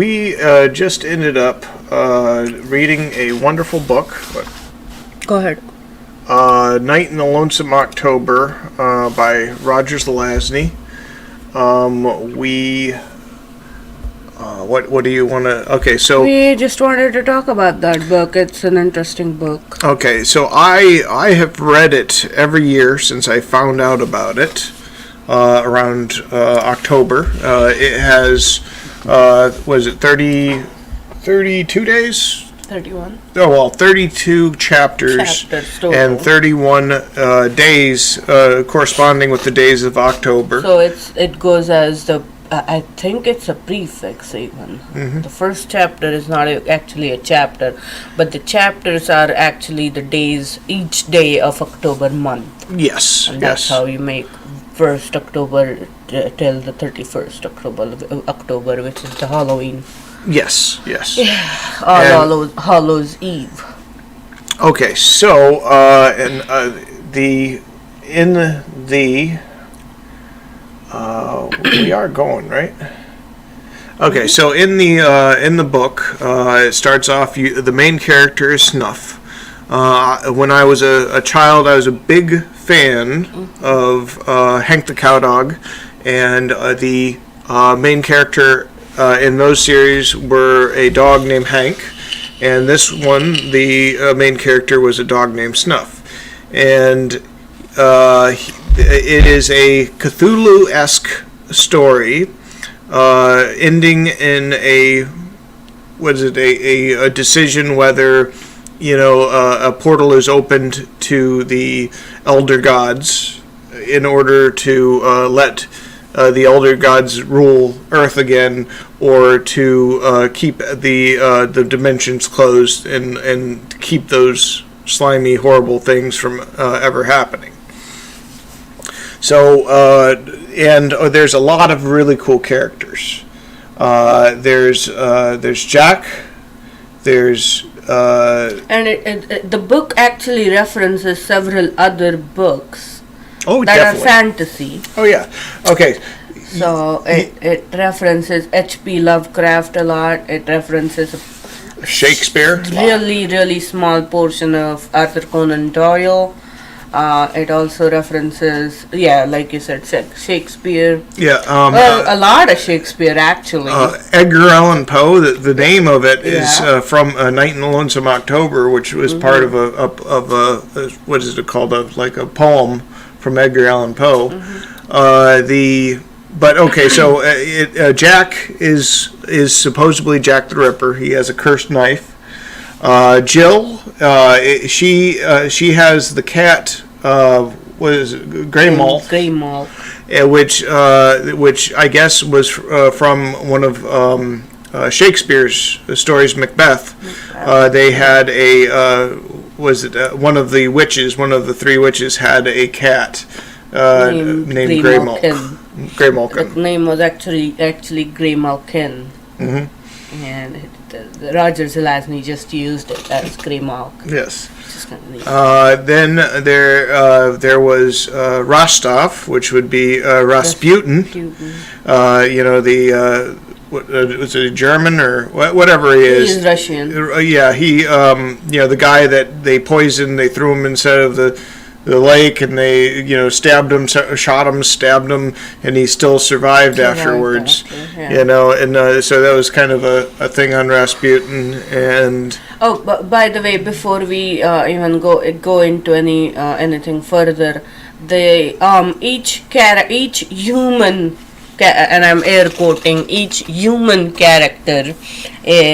We just ended up reading a wonderful book. Go ahead. Night in the Lonesome October by Roger Zelazny. What do you want to... Okay, so... We just wanted to talk about that book. It's an interesting book. Okay, so I have read it every year since I found out about it around October. It has... was it 32 days? 31. Oh, well, 32 chapters and 31 days corresponding with the days of October. So it goes as the... I think it's a prefix even. Mm-hmm. The first chapter is not actually a chapter, but the chapters are actually the days, each day of October month. Yes, and that's how you make 1st October till the 31st October, which is the Halloween. Yes. Hallows Eve. Okay, so we are going right. Okay, so in the book, it starts off. The main character is Snuff. When I was a child, I was a big fan of Hank the Cowdog, and the main character in those series were a dog named Hank, and this one, the main character was a dog named Snuff, and it is a Cthulhu-esque story, ending in a decision whether a portal is opened to the elder gods in order to let the elder gods rule Earth again, or to keep the dimensions closed and keep those slimy, horrible things from ever happening. So, and there's a lot of really cool characters. There's Jack. There's and the book actually references several other books that definitely are fantasy. Oh yeah. Okay. So it references H.P. Lovecraft a lot. It references Shakespeare. Really small portion of Arthur Conan Doyle. It also references, like you said, Shakespeare. Yeah. A lot of Shakespeare, actually. Edgar Allan Poe. The name of it is from Night in the Lonesome October, which was part of a what is it called? Like a poem from Edgar Allan Poe. So Jack is supposedly Jack the Ripper. He has a cursed knife. Jill, she has the cat. What is it? Grey Malt. Grey Malt. Which I guess was from one of Shakespeare's stories, Macbeth. They had one of the witches, one of the three witches, had a cat named Grey Malkin. Grey Malkin. The name was actually Grey Malkin. Mm-hmm. And Roger Zelazny just used it as Grey Malkin. Yes. Then there was Rostov, which would be Rasputin. Was it German or whatever he is? He's Russian. He the guy that they poisoned. They threw him inside of the lake, and they stabbed him, shot him, stabbed him, and he still survived afterwards. So that was kind of a thing on Rasputin. And but by the way, before we even go into anything further, each human, and I'm air quoting, each human character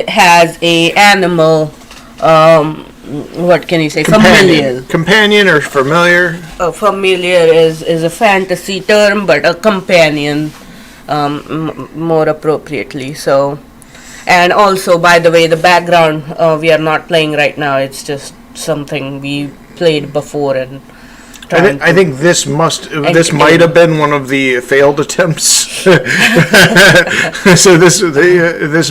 has a animal. What can you say? Companion or familiar? Familiar is a fantasy term, but a companion more appropriately. So, and also, by the way, the background we are not playing right now. It's just something we played before, and I think this might have been one of the failed attempts. So this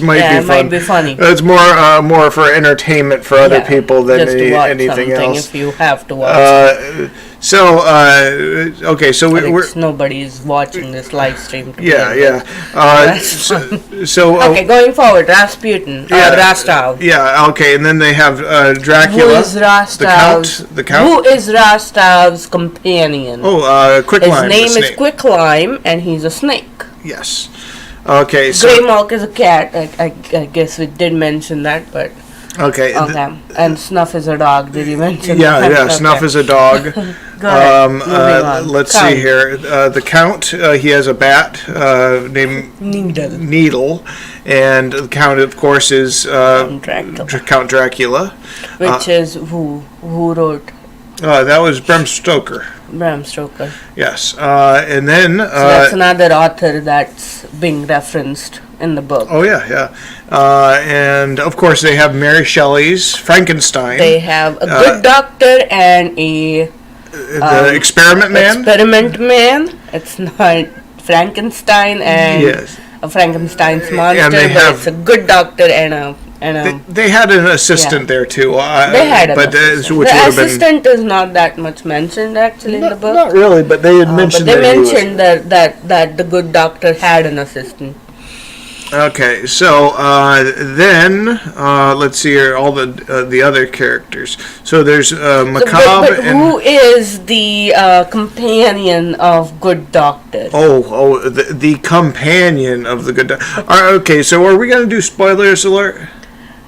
might be fun. Might be funny. It's more for entertainment for other people than anything else. If you have to watch. So okay, so we're nobody's watching this live stream. yeah. So okay, going forward, Rasputin, Rostov. Yeah, okay, and then they have Dracula. Who is Rostov's? The Count. Who is Rostov's companion? Oh, Quicklime. His name is Quicklime, and he's a snake. Yes. Okay. So Greymalk is a cat. I guess we did mention that, but. Okay. And Snuff is a dog. Did you mention that? Yeah, okay. Snuff is a dog. Go ahead. Let's see here. The Count, he has a bat named Needle. And the Count, of course, is Count Dracula. Which is who wrote? That was Bram Stoker. Bram Stoker. Yes. And then... so that's another author that's being referenced in the book. Oh, yeah. And, of course, they have Mary Shelley's Frankenstein. They have a good doctor and a... the Experiment Man? Experiment Man. It's not Frankenstein and a Frankenstein's monster, but it's a good doctor and a... They had an assistant there, too. They had an assistant. The assistant is not that much mentioned, actually, in the book. Not really, but they had mentioned but they mentioned that the good doctor had an assistant. Okay, so then let's see here all the other characters. So there's Macabre. But who is the companion of Good Doctor? Oh, the companion of the Good Doctor. Okay, so are we gonna do spoilers alert?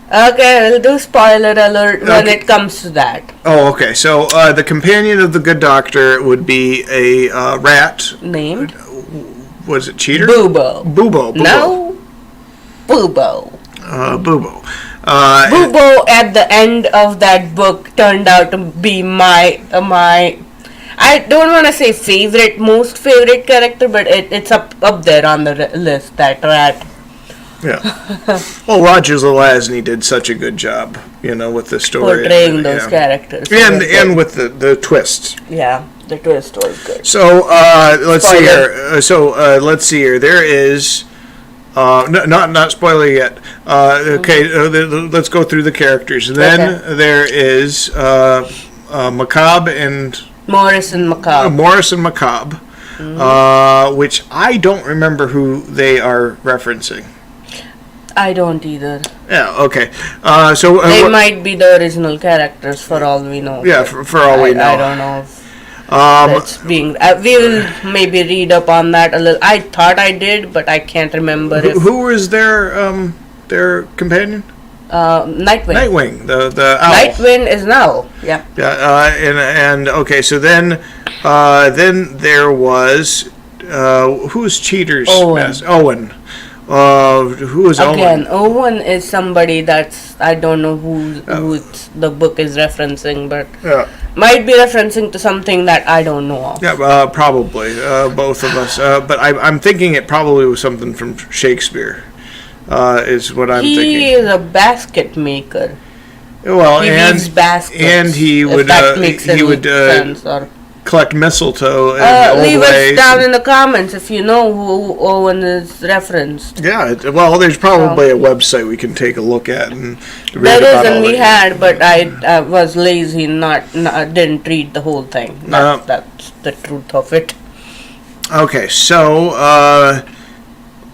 Okay, we'll do spoiler alert when it comes to that. Oh, okay. So the companion of the Good Doctor would be a rat named. Was it Cheater? Bubo. No. Bubo. Bubo. Bubo at the end of that book turned out to be my I don't want to say most favorite character, but it's up there on the list, that rat. Yeah. Well, Roger Zelazny did such a good job, with the story. Portraying those characters. And with the twists. Yeah, the twist was good. So, let's see here. Let's see here. There is... not spoiler yet. Okay, let's go through the characters. Then there is Macabre and... Morris and Macabre. Which I don't remember who they are referencing. I don't either. Yeah, okay. So they might be the original characters for all we know. Yeah, for all we know. I don't know if that's being... we will maybe read up on that a little. I thought I did, but I can't remember. Who was their companion? Nightwing. The owl. Nightwing is an owl. Yeah. Yeah, and okay, so then there was who's Cheater's Owen. Who is Owen? Owen is somebody that's, I don't know who the book is referencing, but might be referencing to something that I don't know of. Yeah, probably both of us. But I'm thinking it probably was something from Shakespeare. Is what I'm thinking. He is a basket maker. Well, he weaves baskets. And he would sense, or collect mistletoe. Leave us down in the comments if you know who Owen is referenced. Yeah, well, there's probably a website we can take a look at and read there about is, and we had, but I was lazy and didn't read the whole thing. That's the truth of it. Okay, so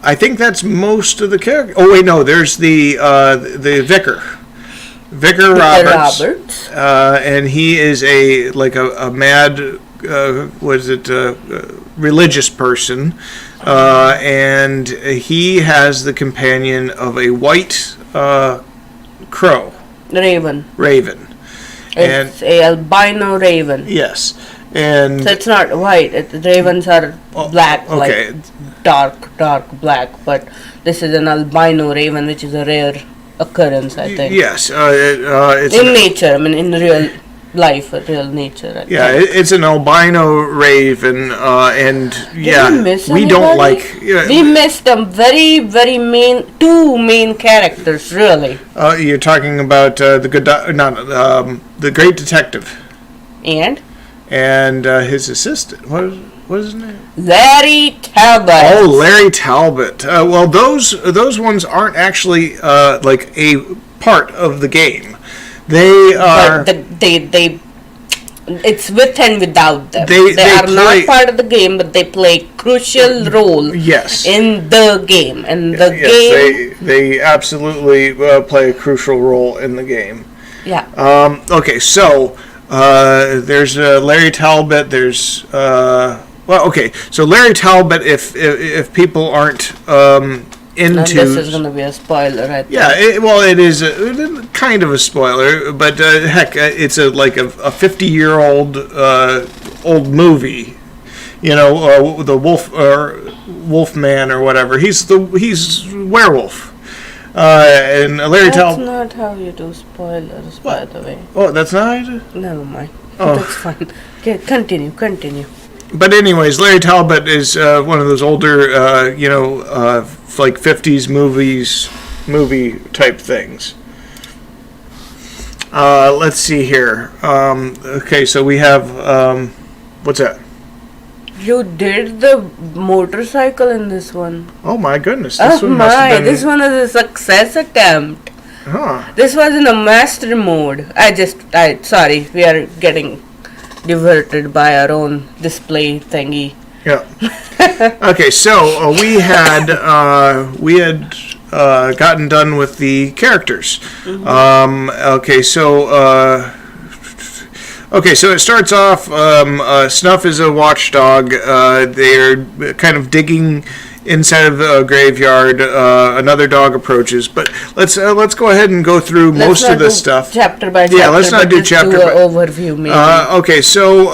I think that's most of the characters. Oh wait, no, there's the vicar. Vicar Roberts. And he is a mad, religious person, and he has the companion of a white crow. Raven. It's a albino raven. Yes, and so it's not white. Ravens are black, like dark black. But this is an albino raven, which is a rare occurrence, I think. Yes, it's in nature. I mean, in real life, real nature. It's an albino raven, and we don't like. We missed them two main characters, really. You're talking about the Great Detective, and his assistant. What is his name? Larry Talbot. Oh, Larry Talbot. Well, those ones aren't actually like a part of the game. They are. But It's with and without them. They are play, not part of the game, but they play crucial role. Yes. In the game. And the yes, game. They absolutely play a crucial role in the game. Yeah. Okay, so there's Larry Talbot. There's so Larry Talbot. If people aren't into, and this is going to be a spoiler, I think. Yeah, it is kind of a spoiler, but heck, it's like a 50-year-old old movie. You know, the Wolfman or whatever. He's werewolf. And Larry Talbot. That's not how you do spoilers, by the way. Oh, that's not how you do? Never mind. Oh. That's fine. Okay, continue. But anyways, Larry Talbot is one of those older, like 50s movie type things. Let's see here. Okay, so we have, what's that? You did the motorcycle in this one. Oh my goodness. This one is a success attempt. Huh. This was in a master mode. Sorry, we are getting diverted by our own display thingy. Yeah. Okay, so we had gotten done with the characters. Mm-hmm. Okay, so it starts off. Snuff is a watchdog. They're kind of digging inside of the graveyard. Another dog approaches, but let's go ahead and go through most of this stuff. Chapter by chapter. Yeah, let's not do chapter by overview. Maybe. Okay, so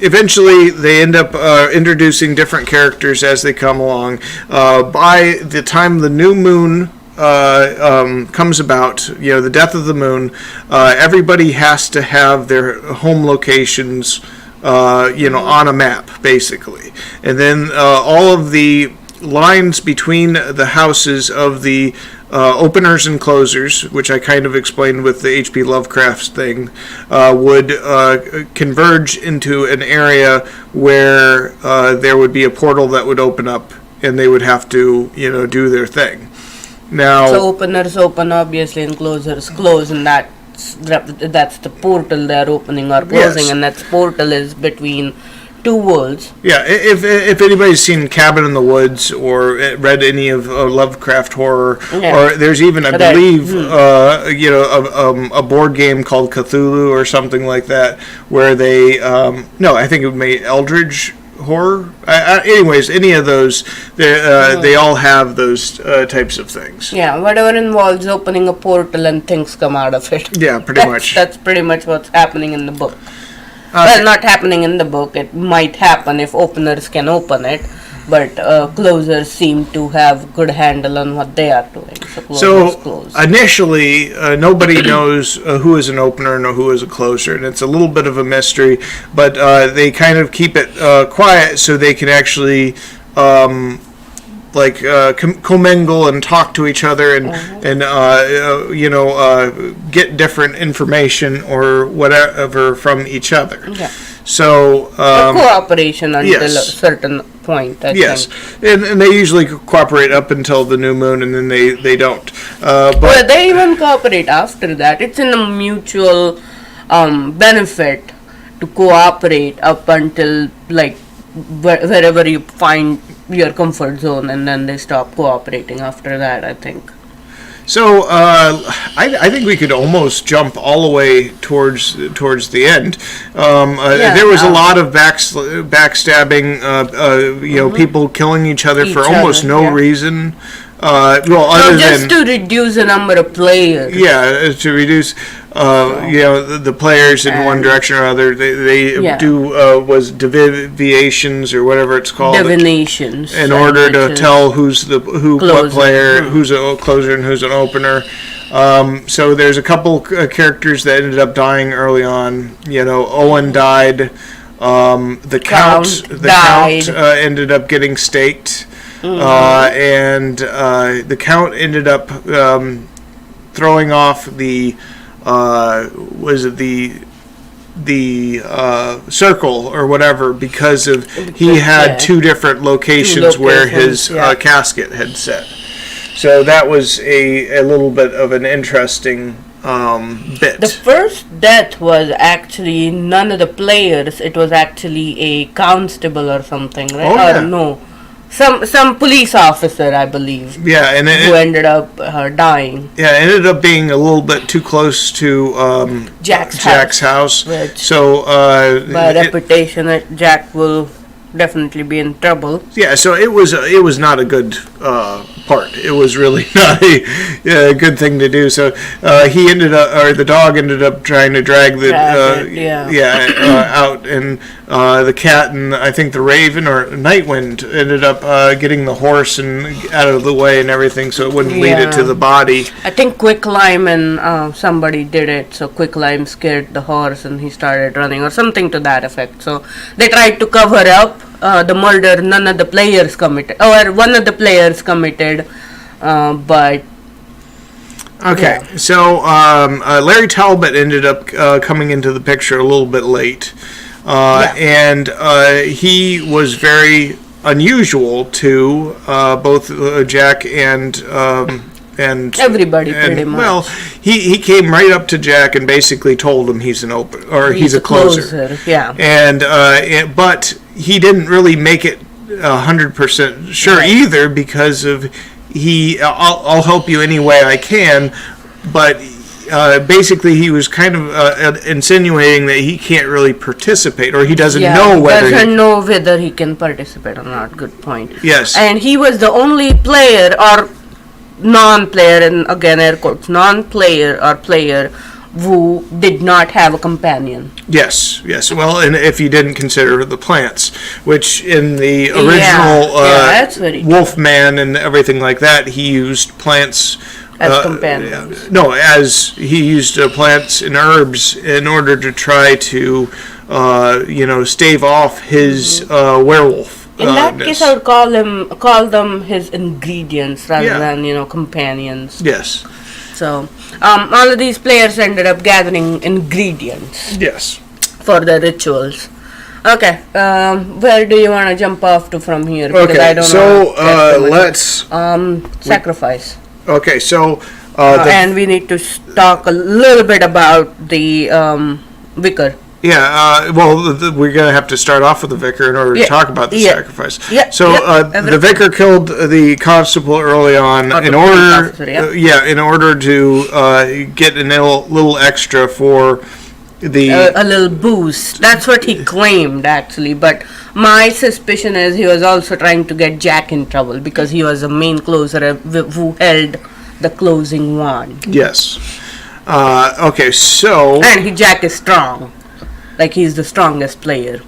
eventually they end up introducing different characters as they come along. By the time the new moon comes about, the death of the moon, everybody has to have their home locations, on a map, basically. And then all of the lines between the houses of the openers and closers, which I kind of explained with the H.P. Lovecraft thing, would converge into an area where there would be a portal that would open up, and they would have to, do their thing. Now, so openers open obviously and closers close, and that's the portal they're opening or closing, yes. And that portal is between two worlds. Yeah, if anybody's seen Cabin in the Woods or read any of Lovecraft horror, yeah. Or there's even, I believe, a board game called Cthulhu or something like that, where they, I think it made Eldritch horror. Anyways, any of those, they all have those types of things. Yeah, whatever involves opening a portal and things come out of it. Yeah, pretty much. That's pretty much what's happening in the book. Well, not happening in the book. It might happen if openers can open it, but closers seem to have good handle on what they are doing. So initially, nobody knows who is an opener and who is a closer, and it's a little bit of a mystery, but they kind of keep it quiet so they can actually commingle and talk to each other and get different information or whatever from each other. Yeah. So cooperation until a certain point. I think. And they usually cooperate up until the new moon, and then they don't. But they even cooperate after that. It's in a mutual benefit to cooperate up until wherever you find your comfort zone, and then they stop cooperating after that, I think. So I think we could almost jump all the way towards the end. There was a lot of backstabbing, people killing each other for almost no reason. To reduce the number of players. Yeah, to reduce, the players in one direction or other. They do deviations or whatever it's called. Divinations. In order to tell what player, who's a closer and who's an opener. So there's a couple characters that ended up dying early on. Owen died. The Count ended up getting staked. And the Count ended up throwing off the circle or whatever, because of he had two different locations where his casket had set. So that was a little bit of an interesting bit. The first death was actually none of the players. It was actually a constable or something, right? Oh, yeah. Or no, some police officer, I believe. Yeah, and who ended up dying. Yeah, it ended up being a little bit too close to Jack's house. Which, so by reputation, Jack will definitely be in trouble. Yeah, so it was not a good part. It was really not a good thing to do. So he ended up, or the dog ended up trying to drag the out, and the cat and I think the raven or Nightwind ended up getting the horse and out of the way and everything, so it wouldn't lead it to the body. I think Quicklime and somebody did it. So Quicklime scared the horse and he started running or something to that effect. So they tried to cover up the murder none of the players committed, or one of the players committed, but okay, yeah. So Larry Talbot ended up coming into the picture a little bit late, and he was very unusual to both Jack and everybody pretty much. Well, he came right up to Jack and basically told him he's a closer. Yeah. And but he didn't really make it 100% sure either, because of I'll help you any way I can, but basically he was kind of insinuating that he can't really participate, or he doesn't know whether he can participate or not. Good point. Yes. And he was the only player or non-player, and again air quotes, non-player or player who did not have a companion. Yes. Well, and if you didn't consider the plants, which in the original Wolfman and everything like that, he used plants as companions. No, as he used plants and herbs in order to try to, stave off his werewolf. In that case, I would call them his ingredients rather than companions. Yes. So, all of these players ended up gathering ingredients. Yes. For the rituals. Okay. Where do you want to jump off to from here? Because I don't know. Let's sacrifice. Okay. So. And we need to talk a little bit about the vicar. Yeah, we're going to have to start off with the vicar in order to talk about the sacrifice. Yeah. So the vicar killed the constable early on in order to get a little extra for a little boost. That's what he claimed, actually. But my suspicion is he was also trying to get Jack in trouble because he was the main closer who held the closing wand. Yes. Okay, so... And Jack is strong. Like, he's the strongest player.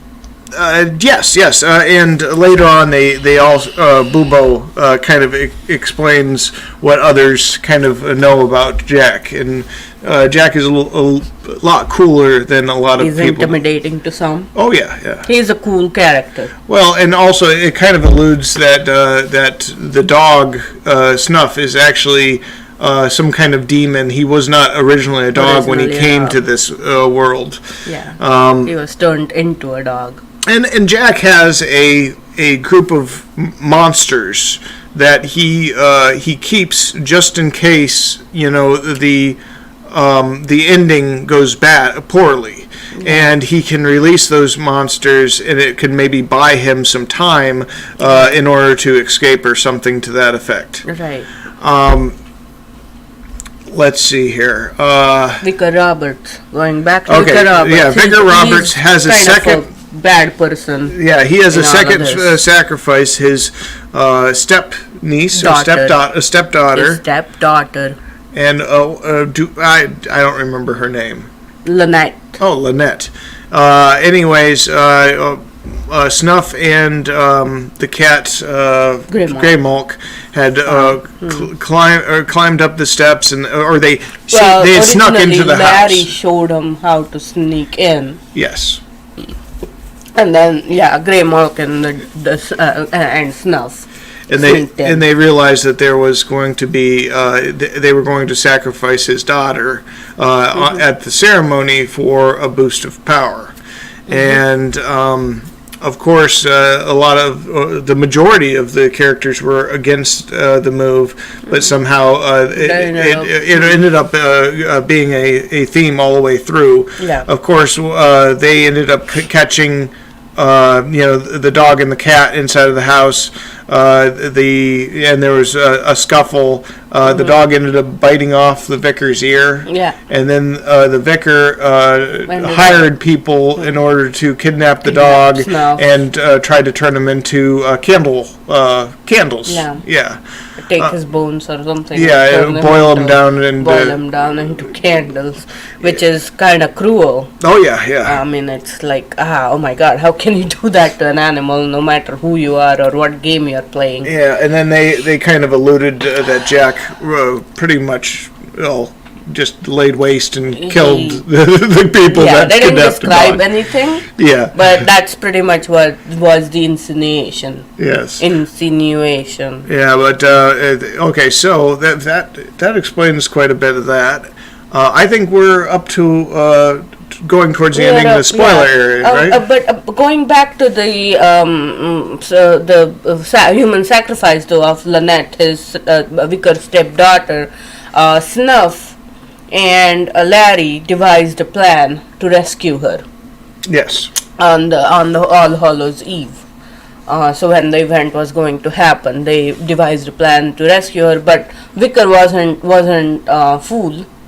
Yes. And later on, they all Bubo kind of explains what others kind of know about Jack, and Jack is a lot cooler than a lot of people. He's intimidating to some. Oh yeah. He's a cool character. Well, and also it kind of alludes that the dog Snuff is actually some kind of demon. He was not originally a dog when he came to this world. Yeah. He was turned into a dog. And Jack has a group of monsters that he keeps just in case the ending goes poorly, and he can release those monsters, and it can maybe buy him some time in order to escape or something to that effect. Right. Let's see here. Vicar Roberts. Going back to Vicar Roberts. Yeah, Vicar Roberts has a second bad person. Yeah, he has a second sacrifice. His step-niece or stepdaughter. His stepdaughter. And I don't remember her name. Lynette. Oh, Lynette. Anyways, Snuff and the cat Greymalk had climbed up the steps, and they had snuck into the house. Larry showed him how to sneak in. Yes. And then Greymalk and Snuff. And they realized that there was going to be they were going to sacrifice his daughter at the ceremony for a boost of power, and of course, a lot of the majority of the characters were against the move, but somehow it ended up being a theme all the way through. Yeah. Of course, they ended up catching the dog and the cat inside of the house. And there was a scuffle. The dog ended up biting off the vicar's ear. Yeah. And then the vicar hired people in order to kidnap the dog and tried to turn him into candles. Yeah. Take his bones or something. Yeah, boil them down into candles, which is kind of cruel. Oh yeah. I mean, it's like, oh my God, how can you do that to an animal, no matter who you are or what game you're playing? Yeah, and then they kind of alluded that Jack pretty much just laid waste and killed the people that they didn't kidnapped the describe dog. anything. Yeah, but that's pretty much what was the insinuation. Yes. Insinuation. Yeah, but okay, so that explains quite a bit of that. I think we're up to going towards the ending of the spoiler area, right? But going back to the human sacrifice though of Lynette, his vicar's stepdaughter, Snuff and Larry devised a plan to rescue her. Yes. On the All Hallows Eve. So when the event was going to happen, they devised a plan to rescue her. But Vicar wasn't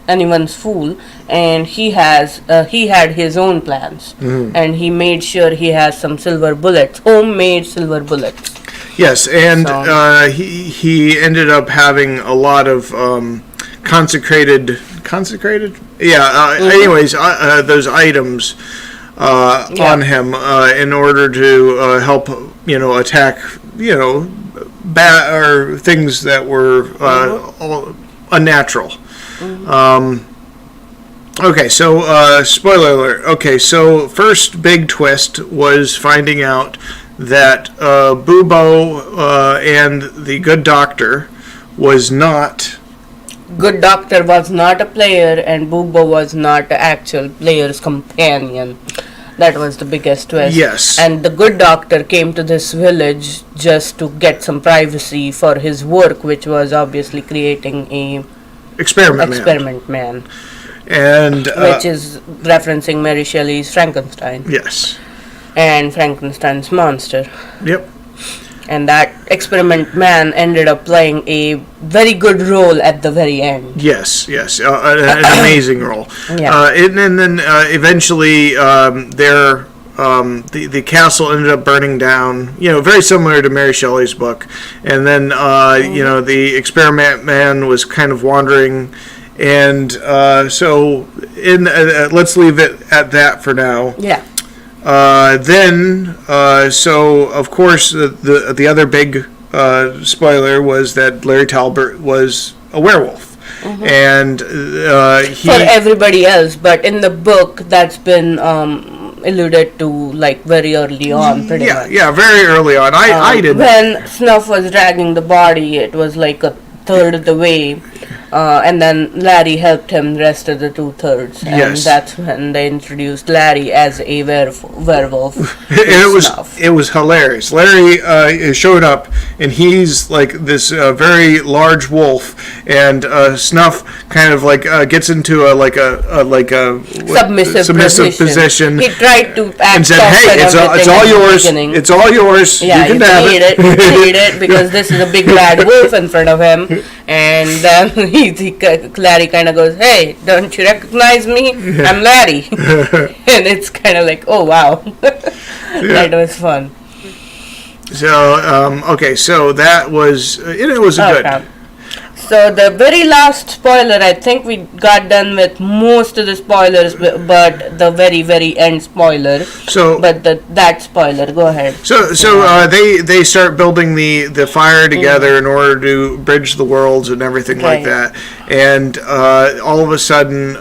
anyone's fool, and he had his own plans, and he made sure he has some silver bullets, homemade silver bullets. Yes, and he ended up having a lot of consecrated. Yeah. Anyways, those items on him in order to help attack or things that were unnatural. Okay, so spoiler alert. Okay, so first big twist was finding out that Bubo and the Good Doctor was not. Good Doctor was not a player, and Bubo was not the actual player's companion. That was the biggest twist. Yes. And the Good Doctor came to this village just to get some privacy for his work, which was obviously creating a Experiment Man. And which is referencing Mary Shelley's Frankenstein. Yes. And Frankenstein's monster. Yep. And that Experiment Man ended up playing a very good role at the very end. Yes, an amazing role. Yeah. And then eventually the castle ended up burning down, very similar to Mary Shelley's book. And then, the Experiment Man was kind of wandering. And so let's leave it at that for now. Yeah. So of course the other big spoiler was that Larry Talbot was a werewolf, and he for everybody else, but in the book that's been alluded to like very early on, pretty much. Yeah, very early on. I didn't. When Snuff was dragging the body, it was like a third of the way. And then Larry helped him the rest of the 2/3, and that's when they introduced Larry as a werewolf. It was hilarious. Larry showed up, and he's like this very large wolf, and Snuff kind of like gets into a submissive position. He tried to act and said, "Hey, it's all yours. It's all yours. Yeah, you can have it." He need it because this is a big bad wolf in front of him, and then Larry kind of goes, "Hey, don't you recognize me? I'm Larry." And it's kind of like, oh wow. That was fun. So so that was it was good. So the very last spoiler, I think we got done with most of the spoilers, but the very, very end spoiler. That spoiler, go ahead. So they start building the fire together in order to bridge the worlds and everything like that. And all of a sudden,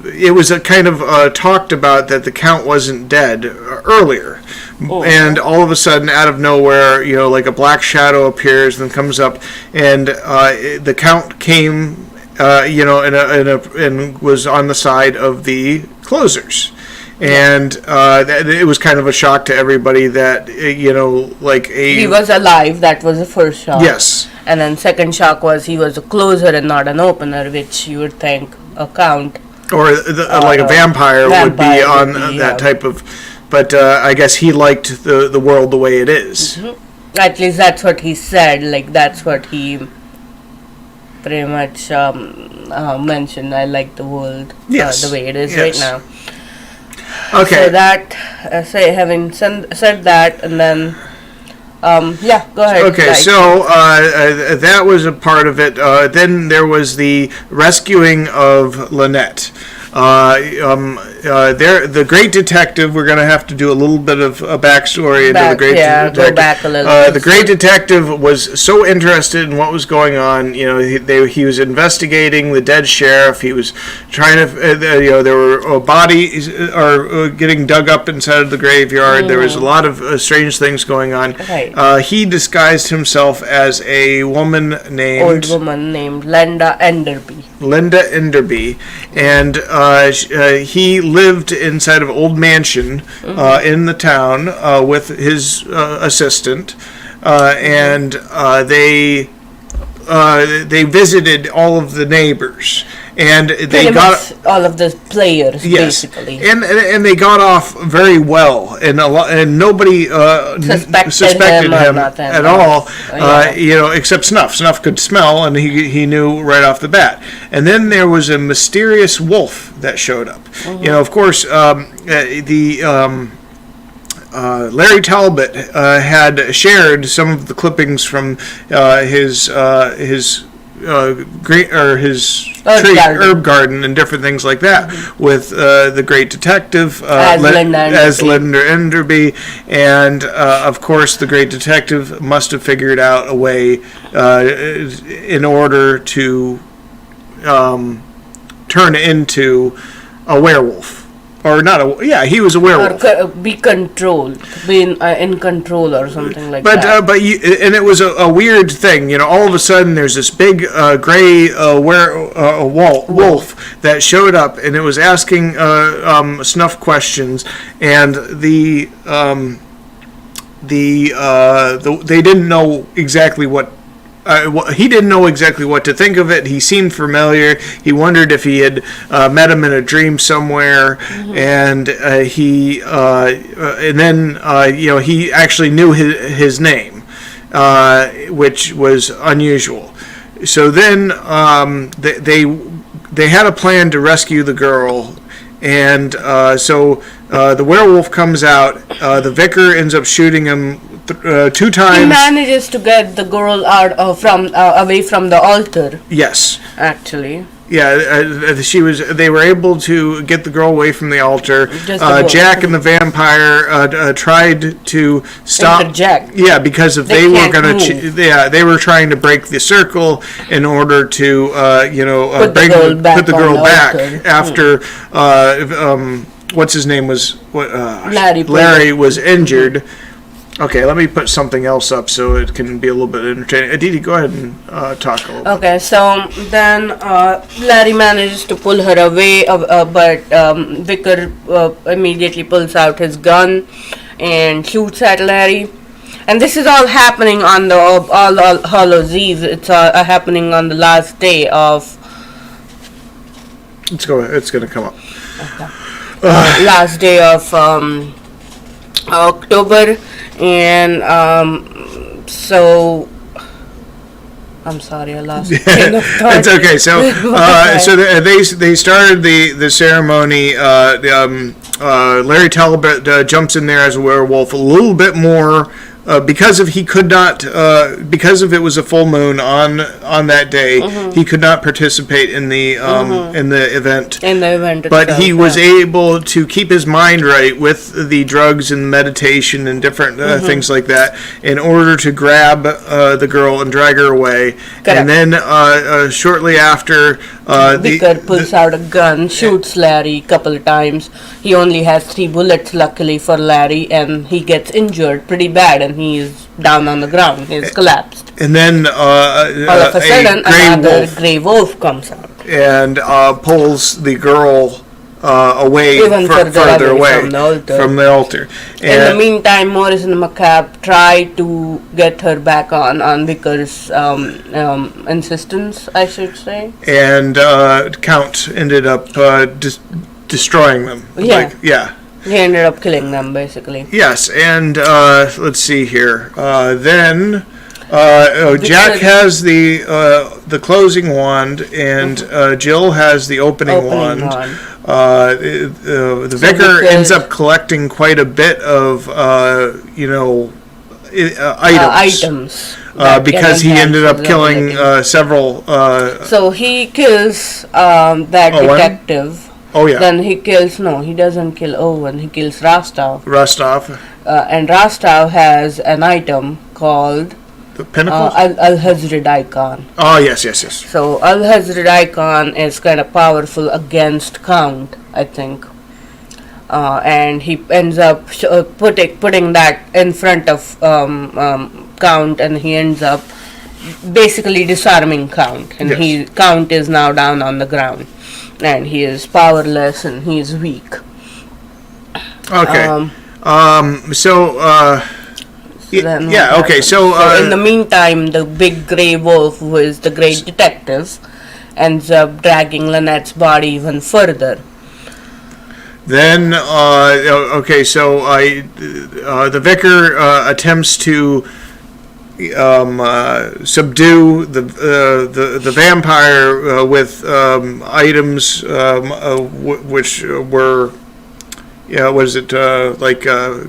it was kind of talked about that the Count wasn't dead earlier. And all of a sudden, out of nowhere, like a black shadow appears and comes up, and the Count came, and was on the side of the closers, And it was kind of a shock to everybody that, he was alive. That was the first shock. Yes. And then second shock was he was a closer and not an opener, which you would think a count. Or like a vampire would be on that type of... But I guess he liked the world the way it is. Mm-hmm. At least that's what he said. Like, that's what he pretty much mentioned. I like the world the way it is right now. Okay. So that, having said that, and then, go ahead. Okay, so that was a part of it. Then there was the rescuing of Lynette. The Great Detective, we're going to have to do a little bit of a backstory into the Great Detective. Go back a little bit. The Great Detective was so interested in what was going on. He was investigating the dead sheriff. He was trying to, there were bodies getting dug up inside of the graveyard. There was a lot of strange things going on. Okay. He disguised himself as a woman named... Old woman named Linda Enderby. And he lived inside of an old mansion in the town with his assistant, and they visited all of the neighbors, and they got all of the players basically, and they got off very well, and nobody suspected him at all, except Snuff. Snuff could smell, and he knew right off the bat. And then there was a mysterious wolf that showed up. Of course, Larry Talbot had shared some of the clippings from his herb garden and different things like that with the Great Detective as Linda Enderby, and of course the Great Detective must have figured out a way in order to turn into a werewolf. Or not he was a werewolf. Or be in control or something like that. And it was a weird thing, all of a sudden there's this big gray wolf that showed up, and it was asking Snuff questions, and they didn't know exactly what. He didn't know exactly what to think of it. He seemed familiar. He wondered if he had met him in a dream somewhere, and he actually knew his name, which was unusual. So then they had a plan to rescue the girl, and so the werewolf comes out. The vicar ends up shooting him 2 times. He manages to get the girl out away from the altar. Yes. Actually. Yeah, they were able to get the girl away from the altar. Jack and the vampire tried to stop. Interject. Yeah, because if they were going to, they were trying to break the circle in order to, put the girl back after. What's his name was Larry was injured. Okay, let me put something else up so it can be a little bit entertaining. Aditi, go ahead and talk a little bit. Okay, so then Larry manages to pull her away, but Vicar immediately pulls out his gun and shoots at Larry. And this is all happening on the All Hallows Eve. It's happening on the last day of... It's going to come up. Okay. Last day of October, and so I'm sorry, I lost train of thought. It's okay. So so they started the ceremony. Larry Talbot jumps in there as a werewolf a little bit more. Because it was a full moon on that day, he could not participate in the event. But he was able to keep his mind right with the drugs and meditation and different things like that in order to grab the girl and drag her away. Correct. And then shortly after, Vicar pulls out a gun, shoots Larry a couple of times. He only has 3 bullets, luckily for Larry, and he gets injured pretty bad, and he is down on the ground. He's collapsed. And then all of a sudden, another gray wolf comes out and pulls the girl away, Even further away from the altar. And in the meantime, Morrison and McCabe try to get her back on Vickers' insistence, I should say. And Count ended up destroying them. Yeah. He ended up killing them, basically. Yes, and let's see here. Then Jack has the closing wand, and Jill has the opening wand. The vicar ends up collecting quite a bit of items. Because he ended up killing several. So he kills that detective. Oh yeah. Then he doesn't kill Owen. He kills Rostov. And Rostov has an item called the Pinnacle? Al-Hazred Icon. Oh yes. So Al-Hazred Icon is kind of powerful against Count, I think. And he ends up putting that in front of Count, and he ends up basically disarming Count. And Count is now down on the ground. And he is powerless and he is weak. Okay. So in the meantime, the big grey wolf, who is the great detective, ends up dragging Lynette's body even further. Then, the vicar attempts to subdue the vampire with items which were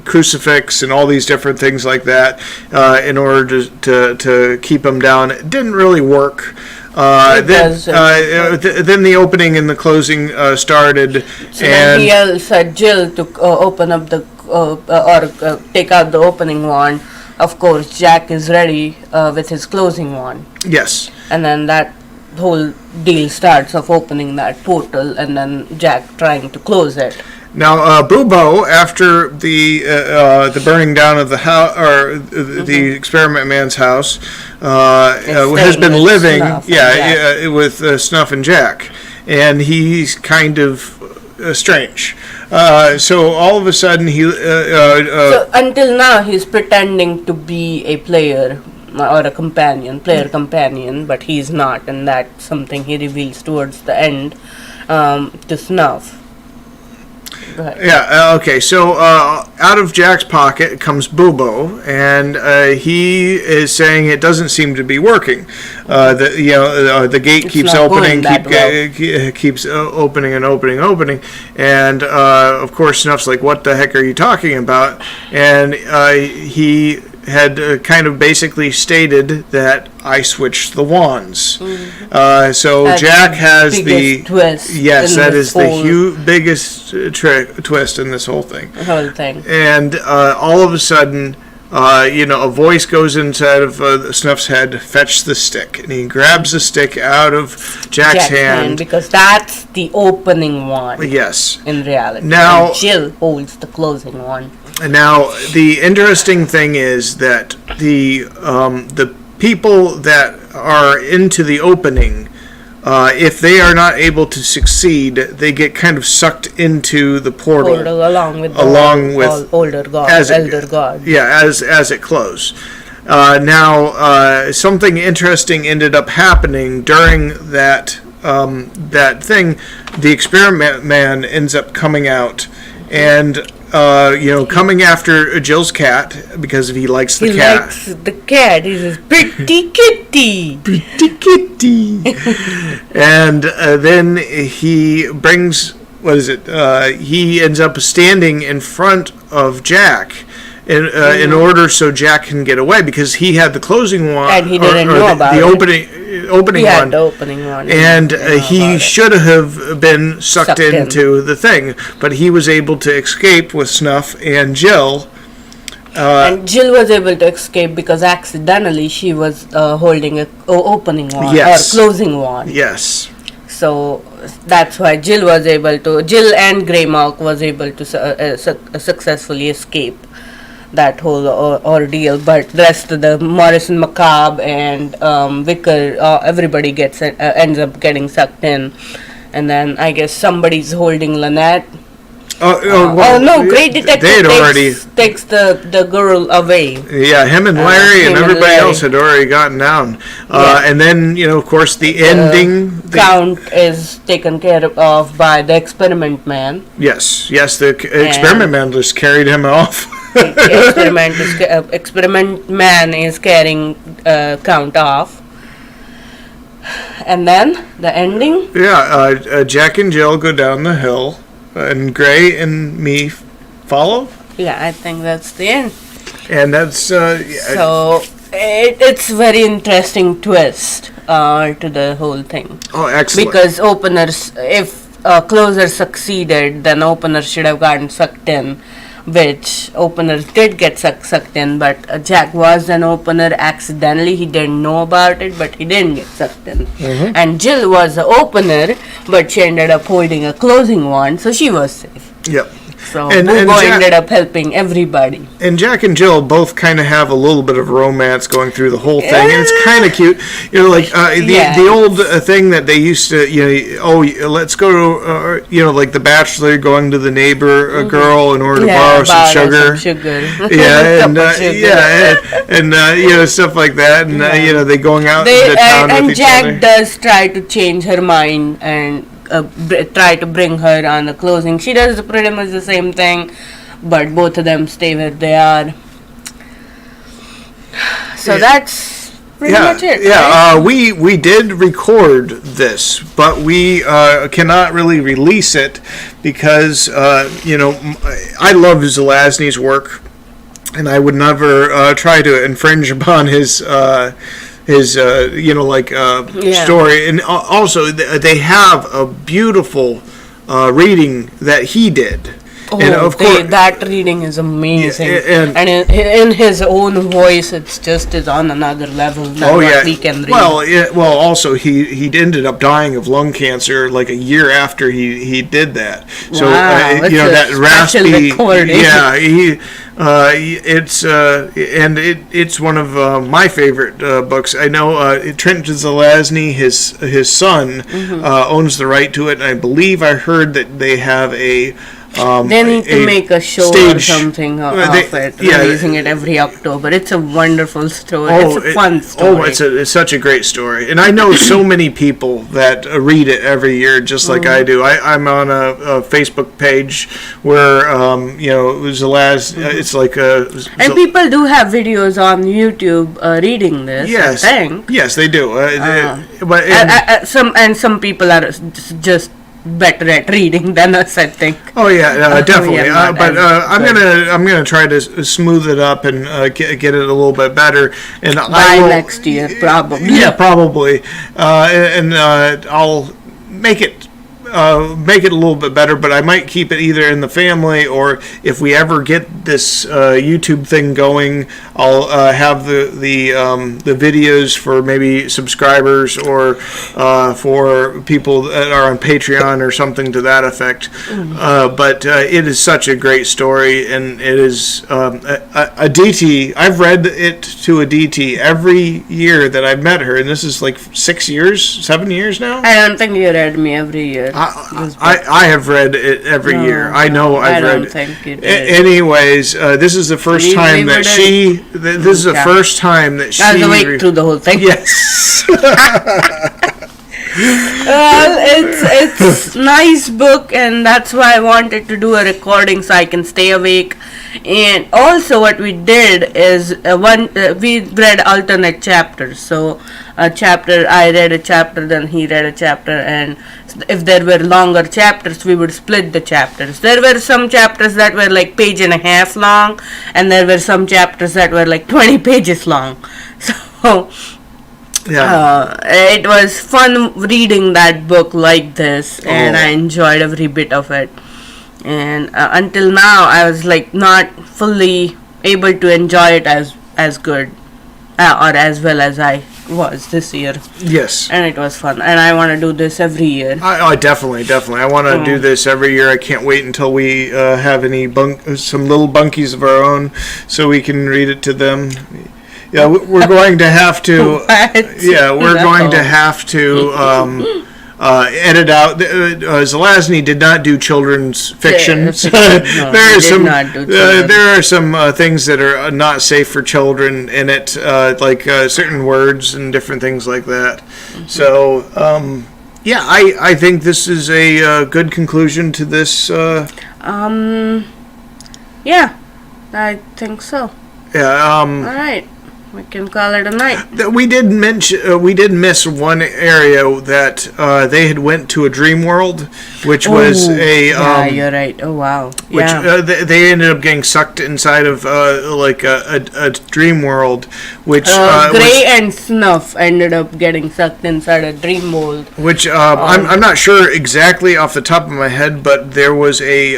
crucifix and all these different things like that in order to keep him down. It didn't really work. Then the opening and the closing started, then he yells at Jill to open up take out the opening wand. Of course, Jack is ready with his closing wand. Yes. And then that whole deal starts of opening that portal, and then Jack trying to close it. Now, Bubo, after the burning down of the house, or the Experiment Man's house, has been living, with Snuff and Jack, and he's kind of strange. So all of a sudden so until now he's pretending to be a player or a player companion, but he's not, and that's something he reveals towards the end to Snuff. Yeah, okay, so out of Jack's pocket comes Bubo, and he is saying it doesn't seem to be working. The gate keeps opening, keeps opening and opening, and of course Snuff's like, what the heck are you talking about? And he had kind of basically stated that I switched the wands. So that's Jack has the twist. Yes, that is the biggest twist in this whole thing. The whole thing. And all of a sudden, a voice goes inside of Snuff's head, fetch the stick. And he grabs the stick out of Jack's hand. Because that's the opening one. Yes. In reality. Now, and Jill holds the closing one. Now, the interesting thing is that the people that are into the opening, if they are not able to succeed, they get kind of sucked into the portal along with elder god. Yeah, as it closed. Now, something interesting ended up happening during that thing. The Experiment Man ends up coming out and coming after Jill's cat because he likes the cat. He likes the cat. He's a pretty kitty. Pretty kitty. And then he brings, he ends up standing in front of Jack in order so Jack can get away because he had the closing one. And he didn't know about the opening had the opening one. And he should have been sucked into the thing, but he was able to escape with Snuff and Jill. And Jill was able to escape because accidentally she was holding an opening one or closing one. Yes. So that's why Jill and Greymark was able to successfully escape that whole ordeal, but the rest of the Morrison, McCabe, and Vicar, everybody ends up getting sucked in, and then I guess somebody's holding Lynette. Great detective takes the girl away. Yeah, him and Larry and everybody else had already gotten down. And then, of course, the ending. Count is taken care of by the experiment man. Yes, the experiment man just carried him off. Experiment man is carrying Count off. And then, the ending? Yeah, Jack and Jill go down the hill. And Gray and me follow? Yeah, I think that's the end. And that's... so, it's very interesting twist to the whole thing. Oh, excellent. Because openers, if closer succeeded, then openers should have gotten sucked in, which openers did get sucked in, but Jack was an opener accidentally. He didn't know about it, but he didn't get sucked in. Mm-hmm. And Jill was an opener, but she ended up holding a closing one, so she was safe. Yep. So Boobo ended up helping everybody. And Jack and Jill both kind of have a little bit of romance going through the whole thing, and it's kind of cute. The old thing that they used to, let's go to, like The Bachelor going to the neighbor girl in order to borrow some sugar. Yeah, and stuff like that, and they going out into town with each Jack other. Does try to change her mind and try to bring her on the closing. She does pretty much the same thing, but both of them stay where they are. So that's pretty much it. Yeah, right? We did record this, but we cannot really release it because I love Zelazny's work, and I would never try to infringe upon his story. And also they have a beautiful reading that he did. And of course, that reading is amazing, and in his own voice, it's just is on another level than what we can read. Well, also he ended up dying of lung cancer like a year after he did that. So that raspy, it's one of my favorite books. I know Trent Zelazny, his son, owns the right to it, and I believe I heard that they have a. They need to make a show or something of it, releasing it every October. It's a wonderful story. It's a fun story. It's such a great story. And I know so many people that read it every year, just like I do. I'm on a Facebook page where, Zelazny, it's like and people do have videos on YouTube reading this, yes, I think. Yes, they do. Some people are just better at reading than us, I think. Oh yeah, definitely. I'm gonna try to smooth it up and get it a little bit better. And by next year, probably. Yeah, probably. And I'll make it a little bit better, but I might keep it either in the family, or if we ever get this YouTube thing going, I'll have the videos for maybe subscribers or for people that are on Patreon or something to that effect. But it is such a great story, and it is a DT. I've read it to a DT every year that I've met her, and this is like 7 years now. I don't think you read me every year. I have read it every year. I know I've read it. I don't think you did. Anyways, this is the first time that she... This is the first time that she... I was awake through the whole thing. Yes. Well, it's nice book, and that's why I wanted to do a recording so I can stay awake. And also what we did is we read alternate chapters. So I read a chapter, then he read a chapter, and if there were longer chapters, we would split the chapters. There were some chapters that were like 1.5 pages long, and there were some chapters that were like 20 pages long. So it was fun reading that book like this, and I enjoyed every bit of it. And until now, I was like not fully able to enjoy it as good or as well as I was this year. Yes. And it was fun, and I want to do this every year. I definitely. I want to do this every year. I can't wait until we have some little bunkies of our own, so we can read it to them. Yeah, we're going to have to. What? Yeah, we're going to have to edit out. Zelazny did not do children's fiction. No, there are some not do children. there are some things that are not safe for children in it, like certain words and different things like that. So yeah, I think this is a good conclusion to this. Yeah, I think so. Yeah. All right, we can call it a night. We did mention we did miss one area that they had went to a dream world, which was a yeah, you're right. Oh wow. which Yeah. they ended up getting sucked inside of like a dream world, which Gray and Snuff ended up getting sucked inside a dream world. which I'm not sure exactly off the top of my head, but there was a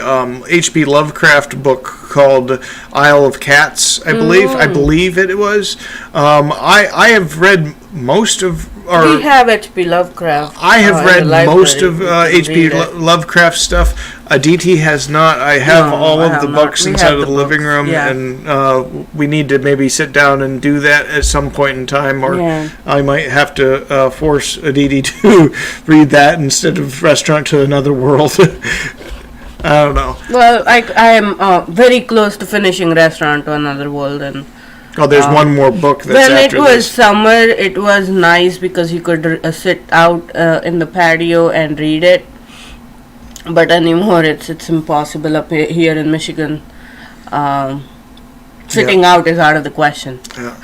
H.P. Lovecraft book called Isle of Cats, I believe. I believe it was. I have read most of. Or We have H.P. Lovecraft. I have in read the most of library. You can H.P. read it. Lovecraft stuff. Aditi has not. I have No, all I of have the not. books We inside have of the the living books, room, yeah. and we need to maybe sit down and do that at some point in time, or Yeah. I might have to force Aditi to read that instead of Restaurant to Another World. I don't know. Well, I am very close to finishing Restaurant to Another World, and Oh, there's one more book that's when it after was this. summer, it was nice because you could sit out in the patio and read it. But anymore, it's impossible up here in Michigan. Sitting out is out of the question. Yeah.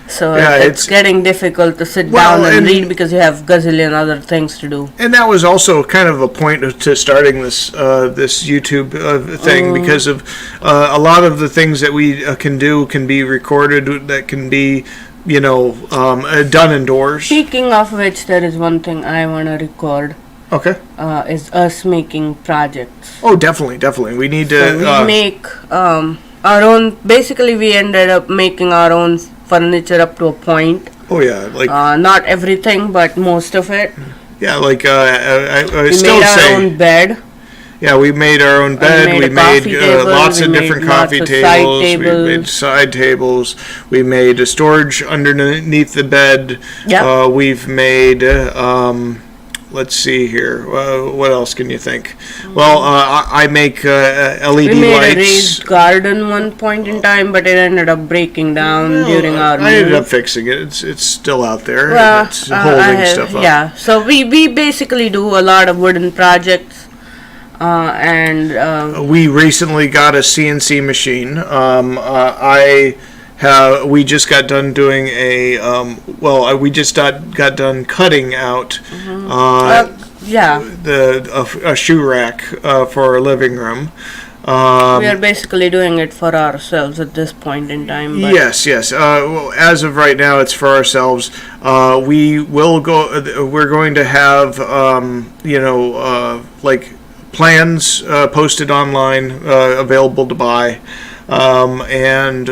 So Yeah, it's getting difficult to sit Well, down and and- read because you have gazillion other things to do. And that was also kind of a point to starting this this YouTube thing, because of a lot of the things that we can do can be recorded, that can be, done indoors. Speaking of which, there is one thing I want to record. Okay. Is us making projects. Oh, definitely. We need So to. we make our own. Basically, we ended up making our own furniture up to a point. oh yeah, like Not everything, but most of it. yeah, like I We still made our say. own bed. Yeah, we made our own bed. made We a made coffee table, lots we of made different lots coffee of side tables. We tables. made side tables. We made a storage underneath the bed. Yeah. We've made. Let's see here. What else can you think? Well, I make LED We made lights. a raised garden one point in time, but it ended up breaking down during our I ended move. up fixing it. It's still out there. Well, it's holding stuff up. yeah. So we basically do a lot of wooden projects, and We recently got a CNC machine. We just got done doing we just got done cutting out yeah, a shoe rack for our living room. we are basically doing it for ourselves at this point in time. But Yes. Well, as of right now, it's for ourselves. We will go. We're going to have, like plans posted online, available to buy. And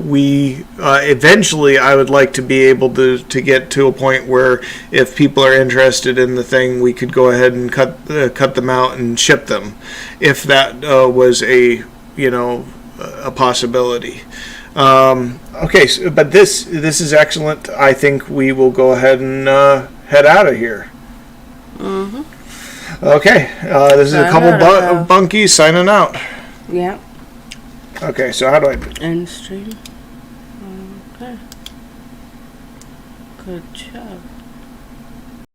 we eventually, I would like to be able to get to a point where if people are interested in the thing, we could go ahead and cut them out and ship them, if that was a possibility. Okay, but this is excellent. I think we will go ahead and head out of here. Mhm. Okay, this is a couple Sayonara. bunkies signing out. Yeah, Okay, so how do I? end stream. Okay. Good job.